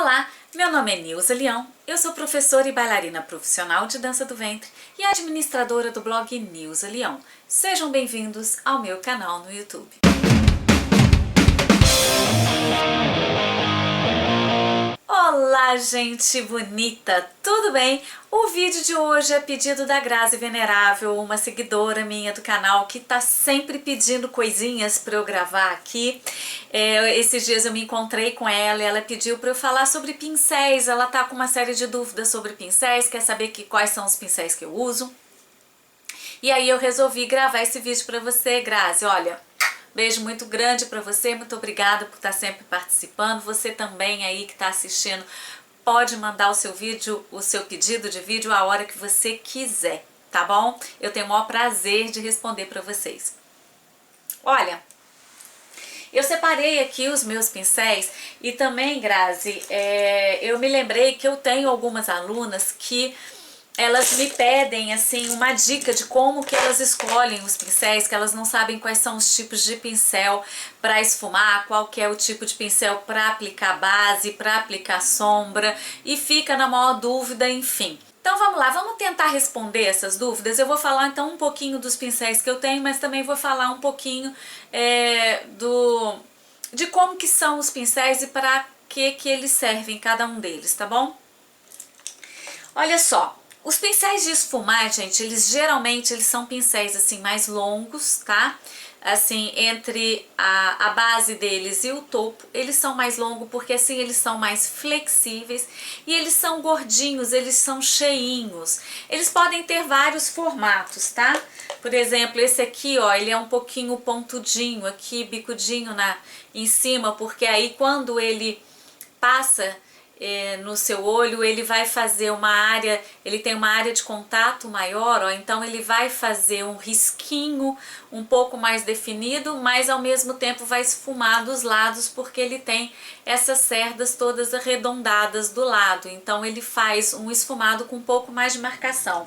Olá, meu nome é Nilza Leão, eu sou professora e bailarina profissional de dança do ventre e administradora do blog Nilza Leão. Sejam bem-vindos ao meu canal no YouTube. Olá, gente bonita, tudo bem? O vídeo de hoje é pedido da Grazi Venerável, uma seguidora minha do canal que tá sempre pedindo coisinhas para eu gravar aqui. Esses dias eu me encontrei com ela e ela pediu para eu falar sobre pincéis. Ela tá com uma série de dúvidas sobre pincéis, quer saber quais são os pincéis que eu uso. E aí eu resolvi gravar esse vídeo para você, Grazi. Olha, beijo muito grande para você, muito obrigada por estar sempre participando. Você também aí que está assistindo, pode mandar o seu vídeo, o seu pedido de vídeo a hora que você quiser, tá bom? Eu tenho o maior prazer de responder para vocês. Olha, eu separei aqui os meus pincéis e também, Grazi, eu me lembrei que eu tenho algumas alunas que elas me pedem assim uma dica de como que elas escolhem os pincéis, que elas não sabem quais são os tipos de pincel para esfumar, qual que é o tipo de pincel para aplicar base, para aplicar sombra, e fica na maior dúvida, enfim. Então vamos lá, vamos tentar responder essas dúvidas. Eu vou falar então um pouquinho dos pincéis que eu tenho, mas também vou falar um pouquinho de como que são os pincéis e para que eles servem, cada um deles, tá bom? Olha só. Os pincéis de esfumar, gente, geralmente são pincéis assim mais longos, tá? Assim, entre a base deles e o topo, eles são mais longos porque assim eles são mais flexíveis e eles são gordinhos, eles são cheinhos. Eles podem ter vários formatos, tá? Por exemplo, esse aqui, ó, ele é um pouquinho pontudinho aqui, bicudinho em cima, porque aí quando ele passa no seu olho, ele vai fazer uma área, ele tem uma área de contato maior, ó, então ele vai fazer um risquinho um pouco mais definido, mas ao mesmo tempo vai esfumar dos lados, porque ele tem essas cerdas todas arredondadas do lado, então ele faz um esfumado com um pouco mais de marcação.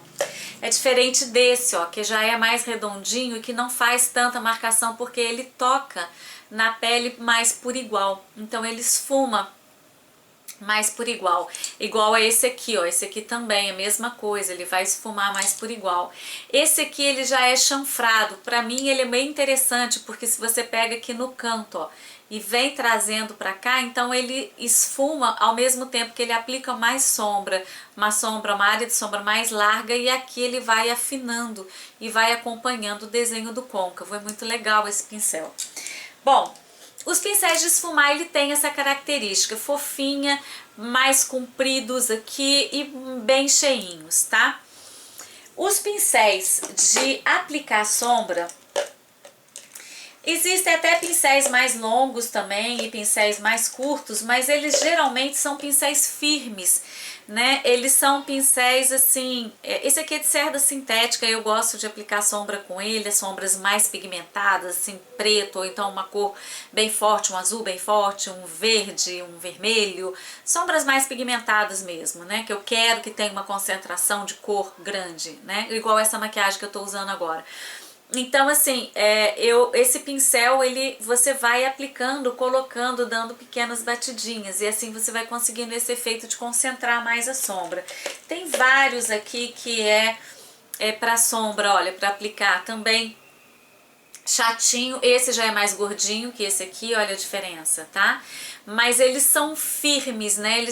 É diferente desse, ó, que já é mais redondinho e que não faz tanta marcação, porque ele toca na pele mais por igual, então ele esfuma mais por igual. Igual a esse aqui, ó, esse aqui também é a mesma coisa, ele vai esfumar mais por igual. Esse aqui ele já é chanfrado, pra mim ele é bem interessante, porque se você pega aqui no canto, ó, e vem trazendo pra cá, então ele esfuma ao mesmo tempo que ele aplica mais sombra, uma área de sombra mais larga, e aqui ele vai afinando e vai acompanhando o desenho do côncavo. É muito legal esse pincel. Bom, os pincéis de esfumar, ele tem essa característica fofinha, mais compridos aqui e bem cheinhos, tá? Os pincéis de aplicar sombra, existem até pincéis mais longos também e pincéis mais curtos, mas eles geralmente são pincéis firmes, né? Eles são pincéis assim, esse aqui é de cerda sintética, eu gosto de aplicar sombra com ele, as sombras mais pigmentadas, assim, preto, ou então uma cor bem forte, um azul bem forte, um verde, um vermelho, sombras mais pigmentadas mesmo, né? Que eu quero que tenha uma concentração de cor grande, né? Igual essa maquiagem que eu tô usando agora. Então assim, esse pincel, você vai aplicando, colocando, dando pequenas batidinhas, e assim você vai conseguindo esse efeito de concentrar mais a sombra. Tem vários aqui que é para sombra, olha, para aplicar também chatinho. Esse já é mais gordinho que esse aqui, olha a diferença, tá? Mas eles são firmes, né?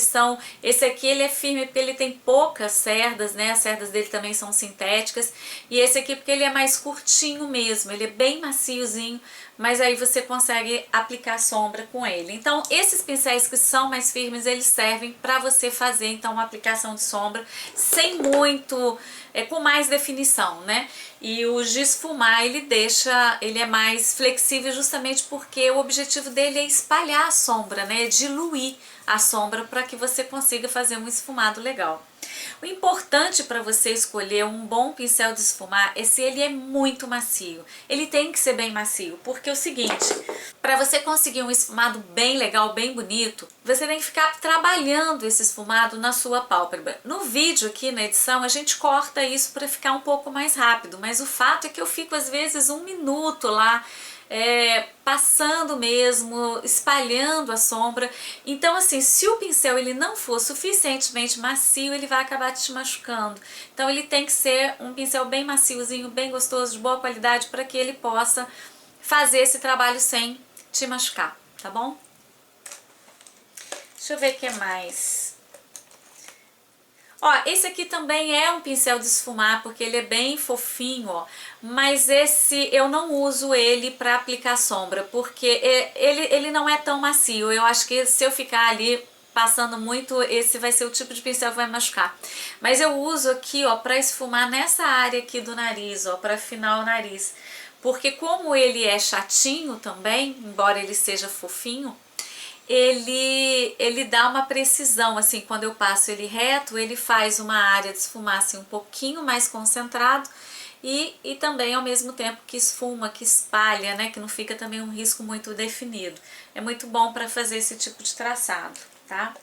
Esse aqui ele é firme porque ele tem poucas cerdas, né? As cerdas dele também são sintéticas. E esse aqui porque ele é mais curtinho mesmo, ele é bem maciozinho, mas aí você consegue aplicar sombra com ele. Então, esses pincéis que são mais firmes, eles servem para você fazer então uma aplicação de sombra sem muito, com mais definição, né? E o de esfumar, ele é mais flexível justamente porque o objetivo dele é espalhar a sombra, né? Diluir a sombra para que você consiga fazer um esfumado legal. O importante para você escolher um bom pincel de esfumar é se ele é muito macio. Ele tem que ser bem macio, porque é o seguinte, para você conseguir um esfumado bem legal, bem bonito, você tem que ficar trabalhando esse esfumado na sua pálpebra. No vídeo aqui, na edição, a gente corta isso para ficar um pouco mais rápido, mas o fato é que eu fico às vezes 1 minuto lá passando mesmo, espalhando a sombra. Então assim, se o pincel ele não for suficientemente macio, ele vai acabar te machucando. Então ele tem que ser um pincel bem maciozinho, bem gostoso, de boa qualidade, para que ele possa fazer esse trabalho sem te machucar, tá bom? Deixa eu ver o que mais. Ó, esse aqui também é um pincel de esfumar, porque ele é bem fofinho, ó. Mas esse eu não uso ele para aplicar sombra, porque ele não é tão macio. Eu acho que se eu ficar ali passando muito, esse vai ser o tipo de pincel que vai machucar. Mas eu uso aqui, ó, para esfumar nessa área aqui do nariz, ó, para afinar o nariz. Porque como ele é chatinho também, embora ele seja fofinho, ele dá uma precisão, assim, quando eu passo ele reto, ele faz uma área de esfumar assim, um pouquinho mais concentrado e também ao mesmo tempo que esfuma, que espalha, né, que não fica também um risco muito definido. É muito bom para fazer esse tipo de traçado, tá?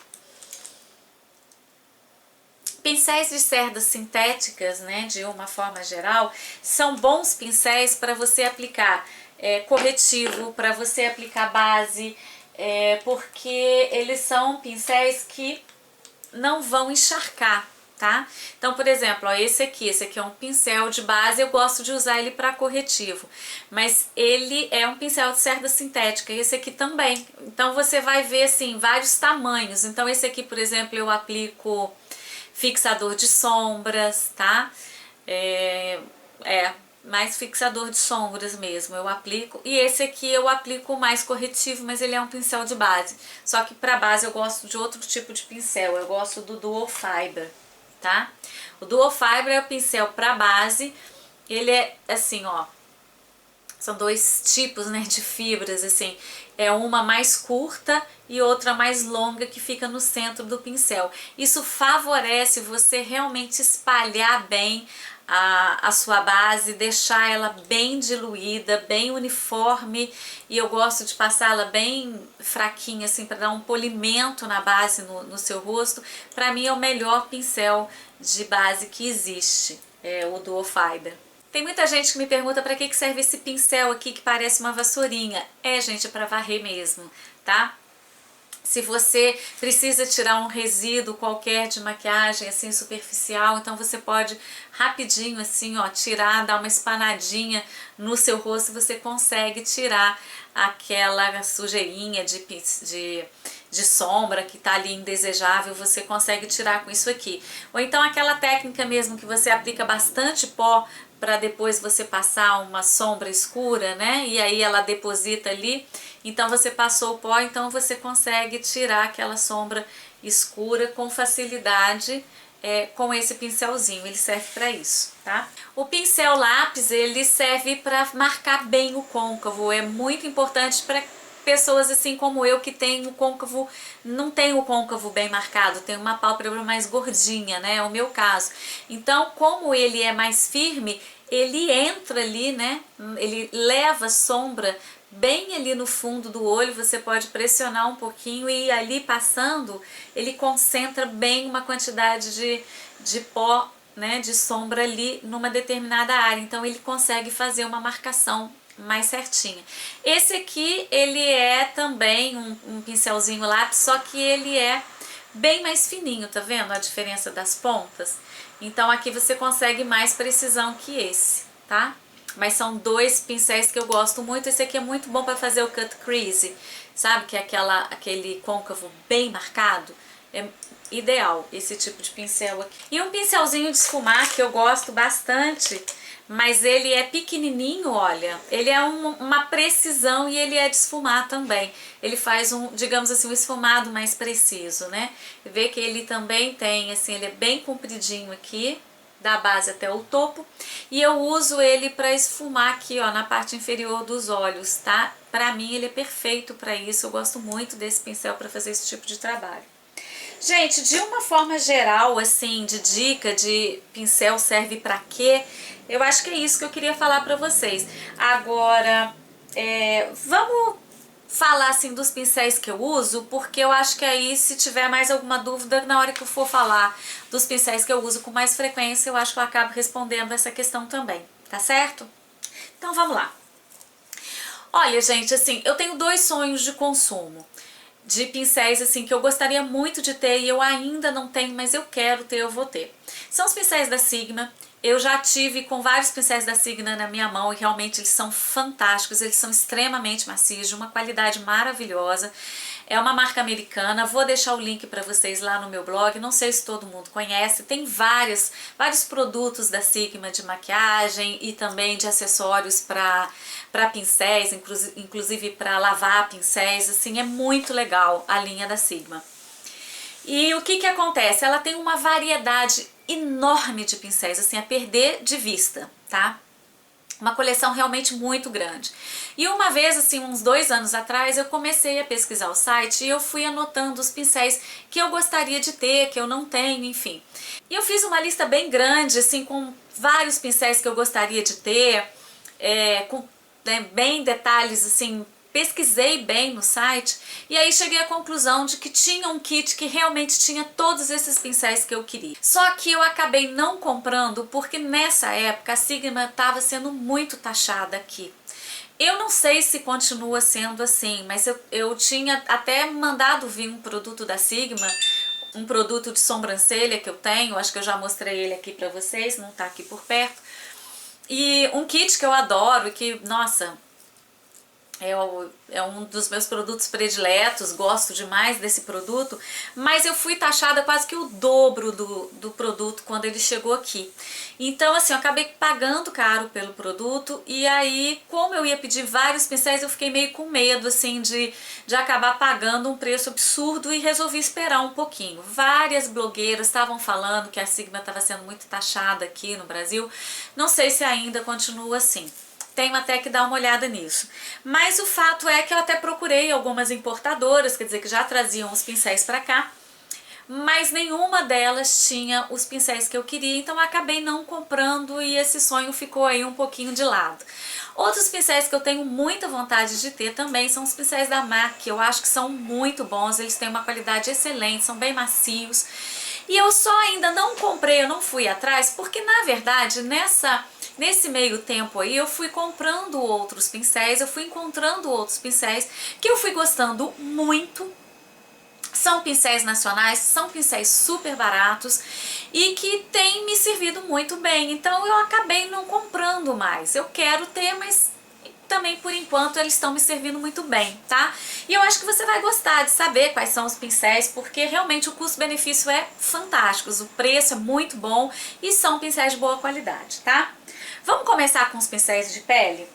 Pincéis de cerdas sintéticas, né, de uma forma geral, são bons pincéis para você aplicar corretivo, para você aplicar base, porque eles são pincéis que não vão encharcar, tá? Então, por exemplo, ó, esse aqui é um pincel de base, eu gosto de usar ele para corretivo, mas ele é um pincel de cerda sintética, esse aqui também. Então você vai ver assim vários tamanhos. Então esse aqui, por exemplo, eu aplico fixador de sombras, tá? Mais fixador de sombras mesmo, eu aplico. E esse aqui eu aplico mais corretivo, mas ele é um pincel de base. Só que para base eu gosto de outro tipo de pincel, eu gosto do Dual Fiber, tá? O Dual Fiber é o pincel para base, ele é assim, ó, são dois tipos, né, de fibras, assim, é uma mais curta e outra mais longa que fica no centro do pincel. Isso favorece você realmente espalhar bem a sua base, deixar ela bem diluída, bem uniforme, e eu gosto de passá-la bem fraquinha, assim, para dar um polimento na base no seu rosto. Para mim é o melhor pincel de base que existe, o Dual Fiber. Tem muita gente que me pergunta para que serve esse pincel aqui que parece uma vassourinha. Gente, é para varrer mesmo, tá? Se você precisa tirar um resíduo qualquer de maquiagem assim superficial, então você pode rapidinho assim, ó, tirar, dar uma espanadinha no seu rosto, você consegue tirar aquela sujeirinha de sombra que tá ali indesejável, você consegue tirar com isso aqui. Ou então aquela técnica mesmo que você aplica bastante pó para depois você passar uma sombra escura, né? E aí ela deposita ali. Então você passou o pó, então você consegue tirar aquela sombra escura com facilidade com esse pincelzinho. Ele serve para isso, tá? O pincel lápis, ele serve para marcar bem o côncavo. É muito importante para pessoas assim como eu que tem o côncavo, não tem o côncavo bem marcado, tem uma pálpebra mais gordinha, né? É o meu caso. Então, como ele é mais firme, ele entra ali, né? Ele leva sombra bem ali no fundo do olho, você pode pressionar um pouquinho e ali passando, ele concentra bem uma quantidade de pó, né, de sombra ali numa determinada área. Então ele consegue fazer uma marcação mais certinha. Esse aqui, ele é também um pincelzinho lápis, só que ele é bem mais fininho, tá vendo a diferença das pontas? Então aqui você consegue mais precisão que esse, tá? Mas são dois pincéis que eu gosto muito. Esse aqui é muito bom para fazer o cut crease, sabe? Que é aquele côncavo bem marcado. É ideal esse tipo de pincel aqui. E um pincelzinho de esfumar que eu gosto bastante, mas ele é pequenininho, olha. Ele é uma precisão e ele é de esfumar também. Ele faz digamos assim, um esfumado mais preciso, né? Vê que ele também tem, assim, ele é bem compridinho aqui, da base até o topo, e eu uso ele para esfumar aqui, ó, na parte inferior dos olhos, tá? Pra mim ele é perfeito para isso, eu gosto muito desse pincel para fazer esse tipo de trabalho. Gente, de uma forma geral, assim, de dica de pincel serve para quê? Eu acho que é isso que eu queria falar para vocês. Agora, vamos falar assim dos pincéis que eu uso, porque eu acho que aí se tiver mais alguma dúvida na hora que eu for falar dos pincéis que eu uso com mais frequência, eu acho que eu acabo respondendo essa questão também, tá certo? Então vamos lá. Olha, gente, assim, eu tenho dois sonhos de consumo. De pincéis, assim, que eu gostaria muito de ter e eu ainda não tenho, mas eu quero ter, eu vou ter. São os pincéis da Sigma. Eu já tive com vários pincéis da Sigma na minha mão e realmente eles são fantásticos, eles são extremamente macios, de uma qualidade maravilhosa. É uma marca americana, vou deixar o link para vocês lá no meu blog, não sei se todo mundo conhece, tem vários produtos da Sigma de maquiagem e também de acessórios para pincéis, inclusive para lavar pincéis, assim, é muito legal a linha da Sigma. E o que acontece? Ela tem uma variedade enorme de pincéis, assim, a perder de vista, tá? Uma coleção realmente muito grande. E uma vez, assim, uns 2 anos atrás, eu comecei a pesquisar o site e eu fui anotando os pincéis que eu gostaria de ter, que eu não tenho, enfim. E eu fiz uma lista bem grande, assim, com vários pincéis que eu gostaria de ter, com bem detalhes, assim, pesquisei bem no site e aí cheguei à conclusão de que tinha um kit que realmente tinha todos esses pincéis que eu queria. Só que eu acabei não comprando porque nessa época a Sigma estava sendo muito taxada aqui. Eu não sei se continua sendo assim, mas eu tinha até mandado vir um produto da Sigma, um produto de sobrancelha que eu tenho, acho que eu já mostrei ele aqui pra vocês, não tá aqui por perto. E um kit que eu adoro e que, nossa, é um dos meus produtos prediletos, gosto demais desse produto, mas eu fui taxada quase que o dobro do produto quando ele chegou aqui. Então, assim, eu acabei pagando caro pelo produto e aí, como eu ia pedir vários pincéis, eu fiquei meio com medo, assim, de acabar pagando um preço absurdo e resolvi esperar um pouquinho. Várias blogueiras estavam falando que a Sigma estava sendo muito taxada aqui no Brasil, não sei se ainda continua assim. Tenho até que dar uma olhada nisso. Mas o fato é que eu até procurei algumas importadoras, quer dizer, que já traziam os pincéis para cá, mas nenhuma delas tinha os pincéis que eu queria, então eu acabei não comprando e esse sonho ficou aí um pouquinho de lado. Outros pincéis que eu tenho muita vontade de ter também são os pincéis da MAC, que eu acho que são muito bons, eles têm uma qualidade excelente, são bem macios. E eu só ainda não comprei, eu não fui atrás, porque na verdade nesse meio tempo aí eu fui comprando outros pincéis, eu fui encontrando outros pincéis que eu fui gostando muito. São pincéis nacionais, são pincéis super baratos e que têm me servido muito bem, então eu acabei não comprando mais. Eu quero ter, mas também por enquanto eles estão me servindo muito bem, tá? E eu acho que você vai gostar de saber quais são os pincéis, porque realmente o custo-benefício é fantástico, o preço é muito bom e são pincéis de boa qualidade, tá? Vamos começar com os pincéis de pele?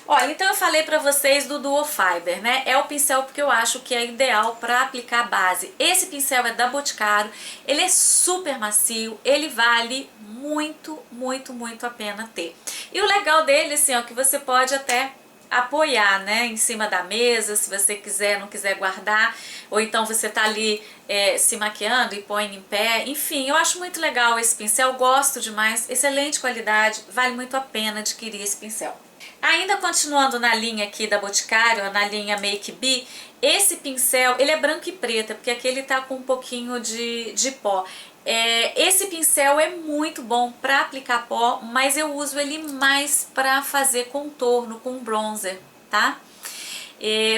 Olha, então eu falei pra vocês do Duo Fiber, né? É o pincel porque eu acho que é ideal pra aplicar base. Esse pincel é da Boticário, ele é super macio, ele vale muito, muito, muito a pena ter. E o legal dele, assim, ó, que você pode até apoiar, né, em cima da mesa, se você quiser, não quiser guardar, ou então você tá ali se maquiando e põe em pé, enfim, eu acho muito legal esse pincel, gosto demais, excelente qualidade, vale muito a pena adquirir esse pincel. Ainda continuando na linha aqui da Boticário, na linha Make Be, esse pincel, ele é branco e preto, porque aqui ele tá com um pouquinho de pó. Esse pincel é muito bom para aplicar pó, mas eu uso ele mais para fazer contorno com bronzer, tá?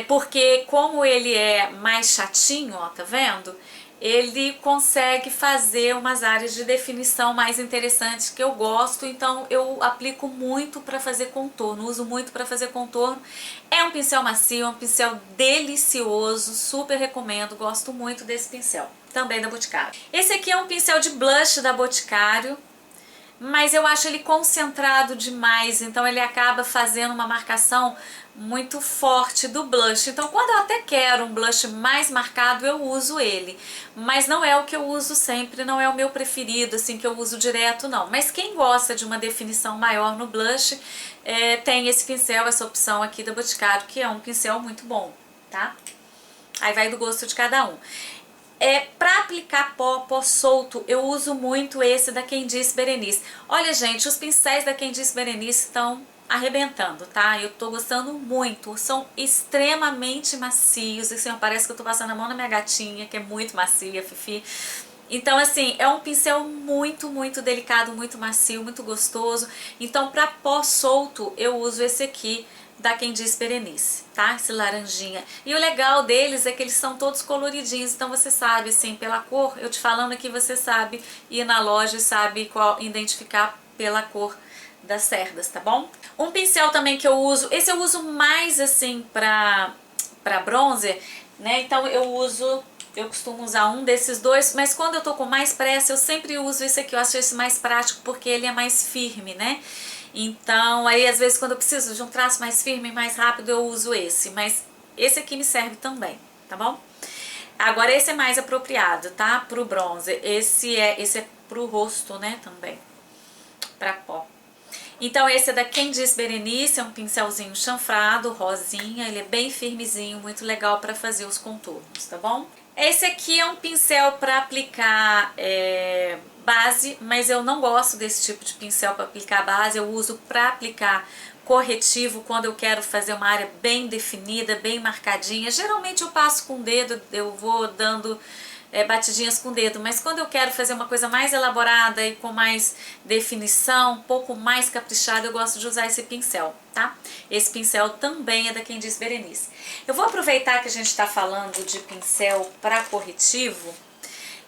Porque como ele é mais chatinho, ó, tá vendo? Ele consegue fazer umas áreas de definição mais interessantes que eu gosto, então eu aplico muito para fazer contorno, uso muito para fazer contorno. É um pincel macio, é um pincel delicioso, super recomendo, gosto muito desse pincel, também da Boticário. Esse aqui é um pincel de blush da Boticário, mas eu acho ele concentrado demais, então ele acaba fazendo uma marcação muito forte do blush. Então quando eu até quero um blush mais marcado, eu uso ele, mas não é o que eu uso sempre, não é o meu preferido, assim, que eu uso direto, não. Mas quem gosta de uma definição maior no blush, tem esse pincel, essa opção aqui da Boticário, que é um pincel muito bom, tá? Aí vai do gosto de cada um. Para aplicar pó solto, eu uso muito esse da Quem Disse Berenice. Olha, gente, os pincéis da Quem Disse Berenice estão arrebentando, tá? Eu tô gostando muito, são extremamente macios, assim, parece que eu tô passando a mão na minha gatinha, que é muito macia, Fifi. Então, assim, é um pincel muito, muito delicado, muito macio, muito gostoso. Então, para pó solto, eu uso esse aqui da Quem Diz Berenice, tá? Esse laranjinha. E o legal deles é que eles são todos coloridinhos, então você sabe, assim, pela cor, eu te falando aqui, você sabe ir na loja e sabe qual identificar pela cor das cerdas, tá bom? Um pincel também que eu uso, esse eu uso mais, assim, pra bronzer, né? Então eu costumo usar um desses dois, mas quando eu tô com mais pressa, eu sempre uso esse aqui. Eu acho esse mais prático porque ele é mais firme, né? Então, aí às vezes quando eu preciso de um traço mais firme, mais rápido, eu uso esse. Mas esse aqui me serve também, tá bom? Agora esse é mais apropriado, tá? Pro bronzer. Esse é pro rosto, né? Também. Pra pó. Então esse é da Quem Diz Berenice, é um pincelzinho chanfrado, rosinha, ele é bem firmezinho, muito legal para fazer os contornos, tá bom? Esse aqui é um pincel para aplicar base, mas eu não gosto desse tipo de pincel para aplicar base, eu uso para aplicar corretivo quando eu quero fazer uma área bem definida, bem marcadinha. Geralmente eu passo com o dedo, eu vou dando batidinhas com o dedo, mas quando eu quero fazer uma coisa mais elaborada e com mais definição, um pouco mais caprichada, eu gosto de usar esse pincel, tá? Esse pincel também é da Quem Diz Berenice. Eu vou aproveitar que a gente está falando de pincel para corretivo,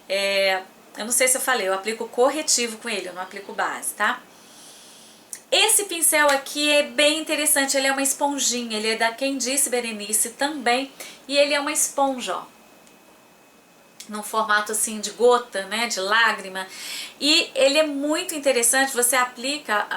eu não sei se eu falei, eu aplico corretivo com ele, eu não aplico base, tá? Esse pincel aqui é bem interessante, ele é uma esponjinha, ele é da Quem Disse Berenice também, e ele é uma esponja, ó, num formato assim de gota, né, de lágrima, e ele é muito interessante. Você aplica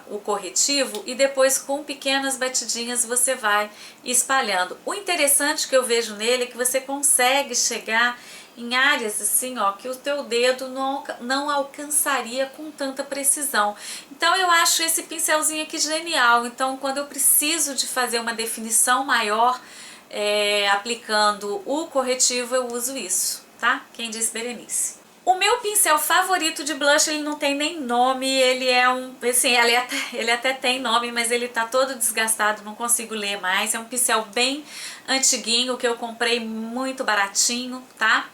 o corretivo e depois com pequenas batidinhas você vai espalhando. O interessante que eu vejo nele é que você consegue chegar em áreas assim, ó, que o teu dedo não alcançaria com tanta precisão. Então eu acho esse pincelzinho aqui genial. Então quando eu preciso de fazer uma definição maior aplicando o corretivo, eu uso isso, tá? Quem Diz Berenice. O meu pincel favorito de blush, ele não tem nem nome, ele é assim, ele até tem nome, mas ele tá todo desgastado, não consigo ler mais. É um pincel bem antiguinho, que eu comprei muito baratinho, tá?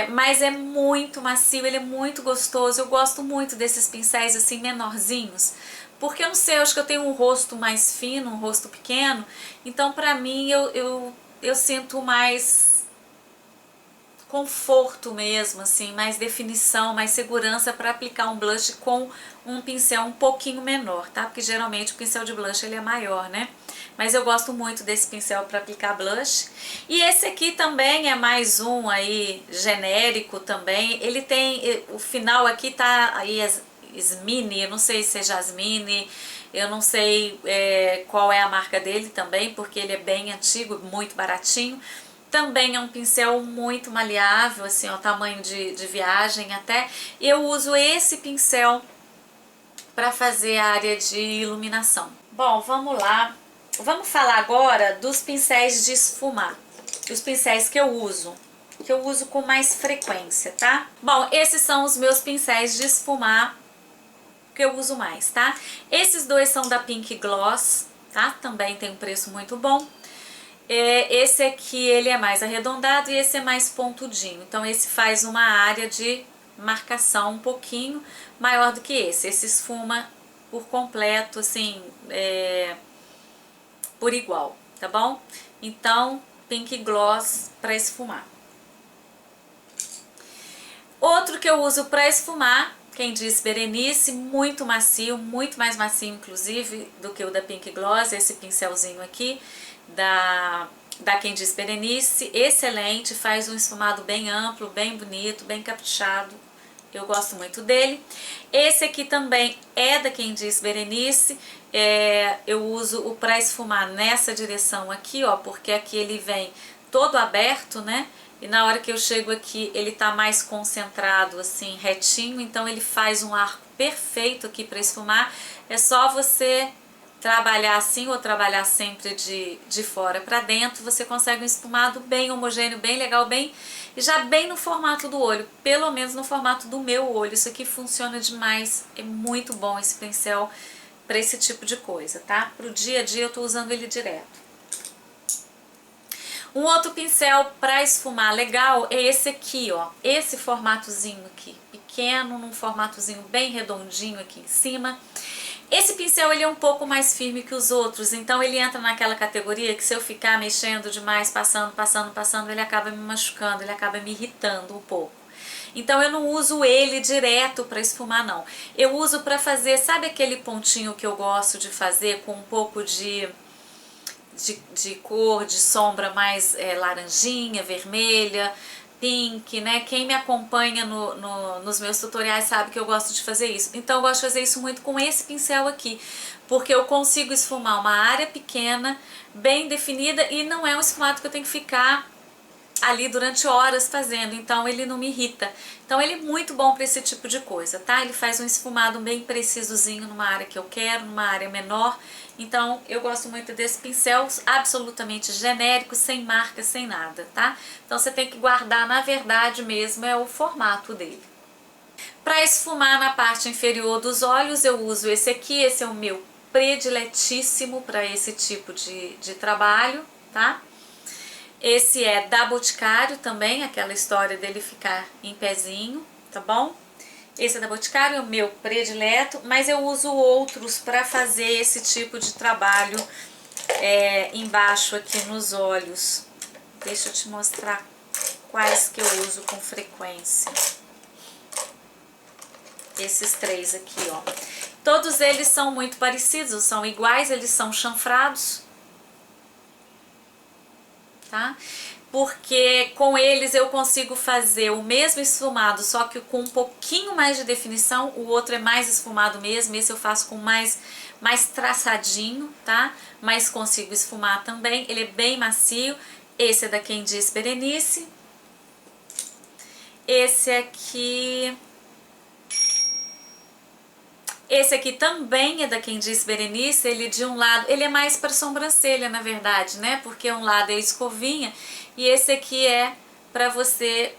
Mas é muito macio, ele é muito gostoso. Eu gosto muito desses pincéis assim menorzinhos, porque eu não sei, eu acho que eu tenho um rosto mais fino, um rosto pequeno, então pra mim eu sinto mais conforto mesmo, assim, mais definição, mais segurança para aplicar um blush com um pincel um pouquinho menor, tá? Porque geralmente o pincel de blush ele é maior, né? Mas eu gosto muito desse pincel para aplicar blush. E esse aqui também é mais um aí genérico também. Ele tem, o final aqui tá aí Smine, eu não sei se é Jasmine, eu não sei qual é a marca dele também, porque ele é bem antigo, muito baratinho. Também é um pincel muito maleável, assim, ó, tamanho de viagem até. Eu uso esse pincel para fazer a área de iluminação. Bom, vamos lá. Vamos falar agora dos pincéis de esfumar. Os pincéis que eu uso com mais frequência, tá? Bom, esses são os meus pincéis de esfumar que eu uso mais, tá? Esses dois são da Pink Gloss, tá? Também tem um preço muito bom. Esse aqui ele é mais arredondado e esse é mais pontudinho, então esse faz uma área de marcação um pouquinho maior do que esse. Esse esfuma por completo, assim, por igual, tá bom? Então, Pink Gloss para esfumar. Outro que eu uso para esfumar, Quem Diz Berenice, muito macio, muito mais macio inclusive do que o da Pink Gloss, esse pincelzinho aqui da Quem Diz Berenice, excelente, faz um esfumado bem amplo, bem bonito, bem caprichado, eu gosto muito dele. Esse aqui também é da Quem Diz Berenice, eu uso o para esfumar nessa direção aqui, ó, porque aqui ele vem todo aberto, né? E na hora que eu chego aqui, ele tá mais concentrado, assim, retinho, então ele faz um arco perfeito aqui para esfumar. É só você trabalhar assim ou trabalhar sempre de fora para dentro, você consegue um esfumado bem homogêneo, bem legal, bem e já bem no formato do olho, pelo menos no formato do meu olho. Isso aqui funciona demais, é muito bom esse pincel para esse tipo de coisa, tá? Pro dia a dia eu tô usando ele direto. Um outro pincel para esfumar legal é esse aqui, ó, esse formatozinho aqui, pequeno, num formatozinho bem redondinho aqui em cima. Esse pincel ele é um pouco mais firme que os outros, então ele entra naquela categoria que se eu ficar mexendo demais, passando, ele acaba me machucando, ele acaba me irritando um pouco. Então eu não uso ele direto para esfumar não. Eu uso para fazer, sabe aquele pontinho que eu gosto de fazer com um pouco de cor, de sombra mais laranjinha, vermelha, pink, né? Quem me acompanha nos meus tutoriais sabe que eu gosto de fazer isso. Então eu gosto de fazer isso muito com esse pincel aqui, porque eu consigo esfumar uma área pequena, bem definida, e não é um esfumado que eu tenho que ficar ali durante horas fazendo, então ele não me irrita. Então ele é muito bom para esse tipo de coisa, tá? Ele faz um esfumado bem precisozinho numa área que eu quero, numa área menor. Então eu gosto muito desse pincel, absolutamente genérico, sem marca, sem nada, tá? Então você tem que guardar, na verdade mesmo, é o formato dele. Para esfumar na parte inferior dos olhos, eu uso esse aqui, esse é o meu prediletíssimo para esse tipo de trabalho, tá? Esse é da Boticário também, aquela história dele ficar em pezinho, tá bom? Esse é da Boticário, é o meu predileto, mas eu uso outros para fazer esse tipo de trabalho embaixo aqui nos olhos. Deixa eu te mostrar quais que eu uso com frequência. Esses três aqui, ó. Todos eles são muito parecidos, são iguais, eles são chanfrados, tá? Porque com eles eu consigo fazer o mesmo esfumado, só que com um pouquinho mais de definição. O outro é mais esfumado mesmo, esse eu faço com mais traçadinho, tá? Mas consigo esfumar também, ele é bem macio. Esse é da Quem Diz Berenice. Esse aqui também é da Quem Diz Berenice, ele de um lado, ele é mais para sobrancelha na verdade, né? Porque um lado é escovinha e esse aqui é para você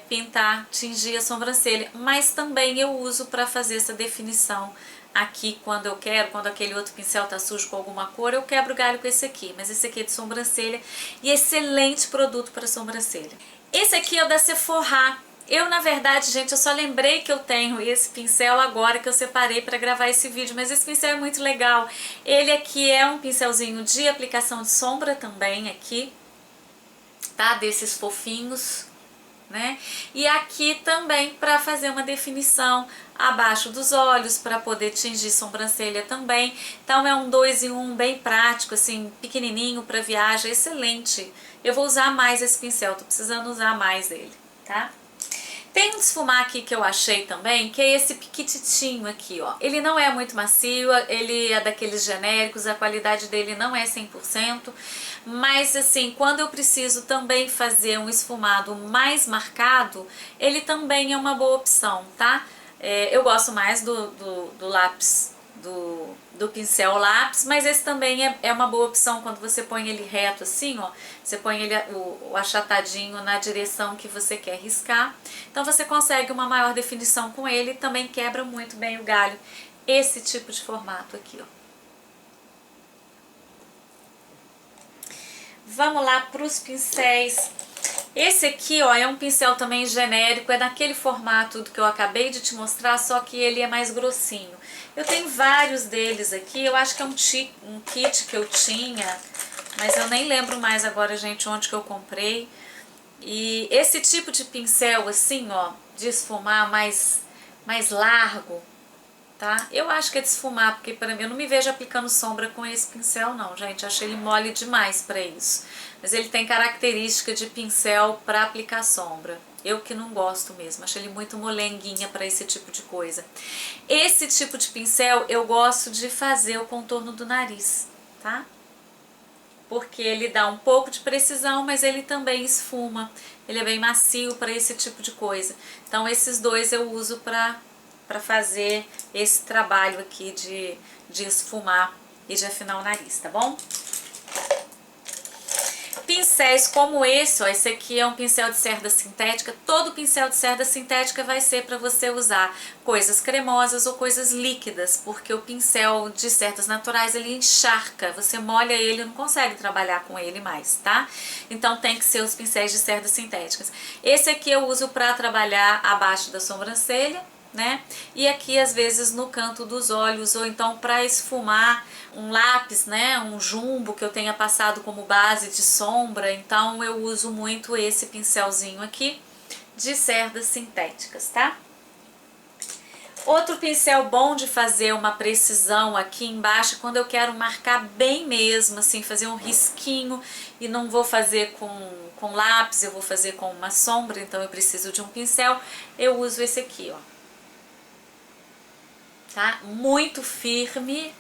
pintar, tingir a sobrancelha. Mas também eu uso para fazer essa definição aqui quando eu quero, quando aquele outro pincel tá sujo com alguma cor, eu quebro o galho com esse aqui. Mas esse aqui é de sobrancelha e excelente produto para sobrancelha. Esse aqui é o da Sephora. Eu, na verdade, gente, eu só lembrei que eu tenho esse pincel agora que eu separei para gravar esse vídeo, mas esse pincel é muito legal. Ele aqui é um pincelzinho de aplicação de sombra também aqui, tá? Desses fofinhos, né? E aqui também para fazer uma definição abaixo dos olhos, para poder tingir sobrancelha também. Então é um 2 em 1 bem prático, assim, pequenininho para viagem, excelente. Eu vou usar mais esse pincel, tô precisando usar mais ele, tá? Tem um esfumar aqui que eu achei também, que é esse piquititinho aqui, ó. Ele não é muito macio, ele é daqueles genéricos, a qualidade dele não é 100%, mas assim, quando eu preciso também fazer um esfumado mais marcado, ele também é uma boa opção, tá? Eu gosto mais do lápis, do pincel lápis, mas esse também é uma boa opção quando você põe ele reto assim, ó. Você põe ele o achatadinho na direção que você quer riscar. Então você consegue uma maior definição com ele e também quebra muito bem o galho. Esse tipo de formato aqui, ó. Vamos lá para os pincéis. Esse aqui, ó, é um pincel também genérico, é daquele formato do que eu acabei de te mostrar, só que ele é mais grossinho. Eu tenho vários deles aqui, eu acho que é um kit que eu tinha, mas eu nem lembro mais agora, gente, onde que eu comprei. E esse tipo de pincel assim, ó, de esfumar mais largo, tá? Eu acho que é de esfumar, porque para mim, eu não me vejo aplicando sombra com esse pincel não, gente. Achei ele mole demais para isso. Mas ele tem característica de pincel para aplicar sombra. Eu que não gosto mesmo, achei ele muito molenguinha para esse tipo de coisa. Esse tipo de pincel eu gosto de fazer o contorno do nariz, tá? Porque ele dá um pouco de precisão, mas ele também esfuma. Ele é bem macio para esse tipo de coisa. Então esses dois eu uso para fazer esse trabalho aqui de esfumar e de afinar o nariz, tá bom? Pincéis como esse, ó, esse aqui é um pincel de cerda sintética. Todo pincel de cerda sintética vai ser para você usar coisas cremosas ou coisas líquidas, porque o pincel de cerdas naturais ele encharca, você molha ele e não consegue trabalhar com ele mais, tá? Então tem que ser os pincéis de cerdas sintéticas. Esse aqui eu uso para trabalhar abaixo da sobrancelha, né? E aqui às vezes no canto dos olhos, ou então para esfumar um lápis, né? Um jumbo que eu tenha passado como base de sombra, então eu uso muito esse pincelzinho aqui de cerdas sintéticas, tá? Outro pincel bom de fazer uma precisão aqui embaixo, quando eu quero marcar bem mesmo, assim, fazer um risquinho e não vou fazer com lápis, eu vou fazer com uma sombra, então eu preciso de um pincel, eu uso esse aqui, ó. Tá? Muito firme,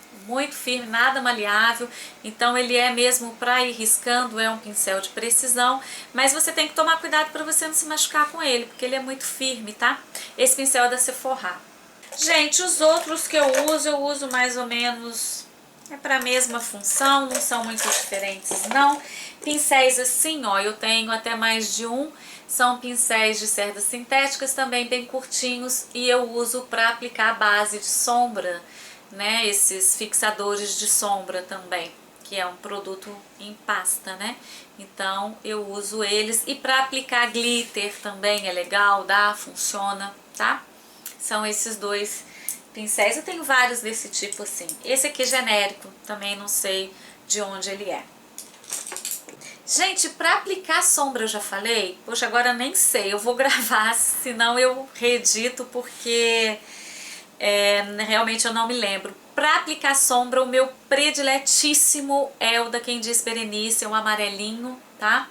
nada maleável, então ele é mesmo para ir riscando, é um pincel de precisão, mas você tem que tomar cuidado para você não se machucar com ele, porque ele é muito firme, tá? Esse pincel é da Sephora. Gente, os outros que eu uso mais ou menos para a mesma função, não são muito diferentes não. Pincéis assim, ó, eu tenho até mais de um, são pincéis de cerdas sintéticas também bem curtinhos e eu uso para aplicar a base de sombra, né, esses fixadores de sombra também, que é um produto em pasta, né, então eu uso eles e para aplicar glitter também é legal, funciona, tá? São esses dois pincéis. Eu tenho vários desse tipo assim. Esse aqui é genérico, também não sei de onde ele é. Gente, para aplicar sombra eu já falei? Poxa, agora nem sei. Eu vou gravar, senão eu reedito porque realmente eu não me lembro. Para aplicar sombra, o meu prediletíssimo é o da Quem Diz Berenice, é um amarelinho, tá?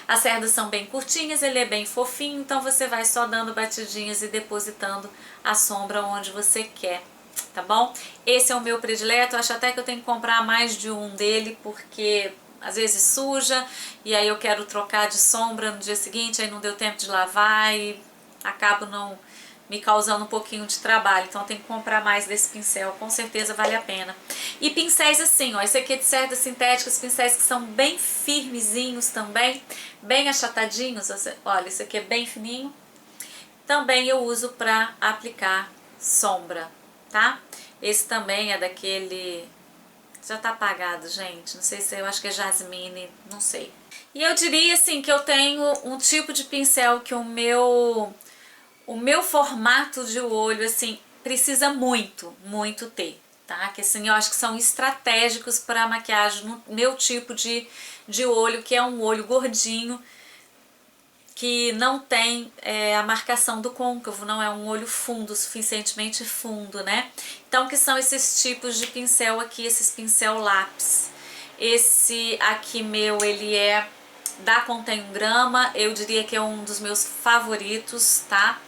As cerdas são bem curtinhas, ele é bem fofinho, então você vai só dando batidinhas e depositando a sombra onde você quer, tá bom? Esse é o meu predileto, eu acho até que eu tenho que comprar mais de um dele, porque às vezes suja, e aí eu quero trocar de sombra no dia seguinte, aí não deu tempo de lavar e acabo não me causando um pouquinho de trabalho, então eu tenho que comprar mais desse pincel, com certeza vale a pena. E pincéis assim, ó, esse aqui é de cerdas sintéticas, pincéis que são bem firmezinhos também, bem achatadinhos, olha, esse aqui é bem fininho, também eu uso para aplicar sombra, tá? Esse também é daquele, já tá apagado, gente, não sei se eu acho que é jasmine, não sei. E eu diria assim que eu tenho um tipo de pincel que o meu formato de olho, assim, precisa muito ter, tá? Que assim, eu acho que são estratégicos para a maquiagem no meu tipo de olho, que é um olho gordinho, que não tem a marcação do côncavo, não é um olho fundo, suficientemente fundo, né? Então, que são esses tipos de pincel aqui, esses pincel lápis. Esse aqui meu, ele é da Contém 1 grama, eu diria que é um dos meus favoritos, tá?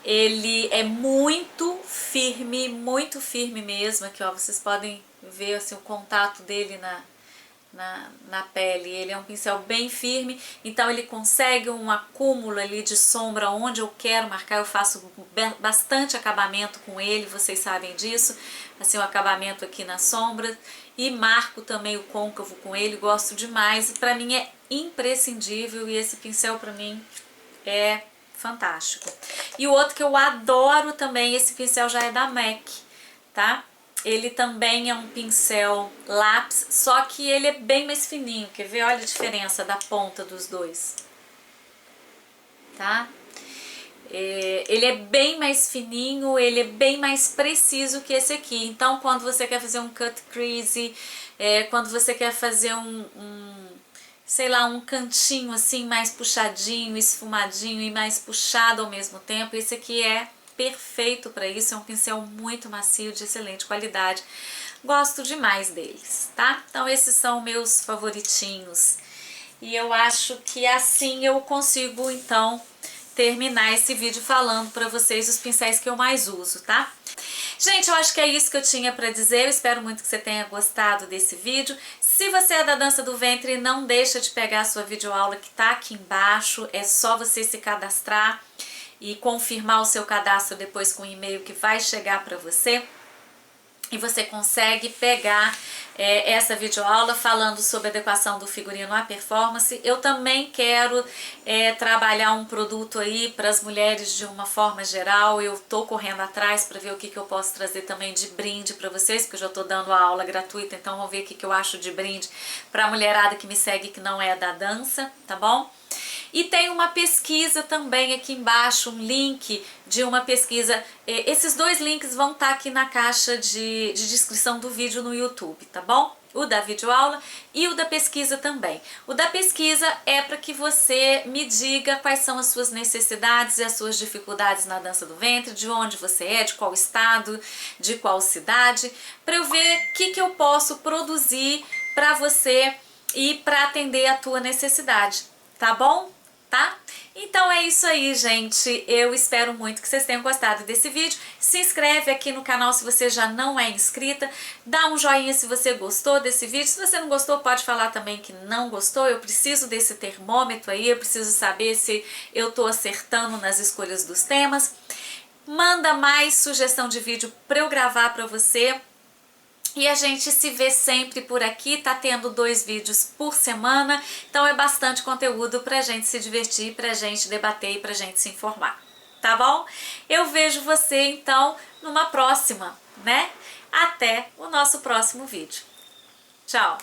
Ele é muito firme mesmo, aqui ó, vocês podem ver assim, o contato dele na pele, ele é um pincel bem firme, então ele consegue um acúmulo ali de sombra onde eu quero marcar, eu faço bastante acabamento com ele, vocês sabem disso, assim o acabamento aqui na sombra, e marco também o côncavo com ele, gosto demais, pra mim é imprescindível e esse pincel pra mim é fantástico. E o outro que eu adoro também, esse pincel já é da MAC, tá? Ele também é um pincel lápis, só que ele é bem mais fininho, quer ver? Olha a diferença da ponta dos dois, tá? Ele é bem mais fininho, ele é bem mais preciso que esse aqui. Então, quando você quer fazer um cut crease, quando você quer fazer sei lá, um cantinho assim mais puxadinho, esfumadinho e mais puxado ao mesmo tempo, esse aqui é perfeito para isso, é um pincel muito macio, de excelente qualidade, gosto demais deles, tá? Então esses são meus favoritinhos e eu acho que assim eu consigo então terminar esse vídeo falando para vocês os pincéis que eu mais uso, tá? Gente, eu acho que é isso que eu tinha para dizer, eu espero muito que você tenha gostado desse vídeo. Se você é da dança do ventre, não deixa de pegar a sua videoaula que tá aqui embaixo, é só você se cadastrar e confirmar o seu cadastro depois com o e-mail que vai chegar para você. E você consegue pegar essa videoaula falando sobre adequação do figurino à performance. Eu também quero trabalhar um produto aí para as mulheres de uma forma geral. Eu tô correndo atrás para ver o que eu posso trazer também de brinde para vocês, porque eu já tô dando a aula gratuita, então vamos ver o que eu acho de brinde para a mulherada que me segue que não é da dança, tá bom? E tem uma pesquisa também aqui embaixo, um link de uma pesquisa. Esses dois links vão estar aqui na caixa de descrição do vídeo no YouTube, tá bom? O da videoaula e o da pesquisa também. O da pesquisa é para que você me diga quais são as suas necessidades e as suas dificuldades na dança do ventre, de onde você é, de qual estado, de qual cidade, para eu ver o que eu posso produzir para você e para atender a tua necessidade, tá bom? Tá? Então é isso aí, gente. Eu espero muito que vocês tenham gostado desse vídeo. Se inscreve aqui no canal se você já não é inscrita. Dá um joinha se você gostou desse vídeo. Se você não gostou, pode falar também que não gostou. Eu preciso desse termômetro aí. Eu preciso saber se eu tô acertando nas escolhas dos temas. Manda mais sugestão de vídeo para eu gravar para você. E a gente se vê sempre por aqui, tá tendo 2 vídeos por semana, então é bastante conteúdo pra gente se divertir, pra gente debater e pra gente se informar, tá bom? Eu vejo você então numa próxima, né? Até o nosso próximo vídeo. Tchau!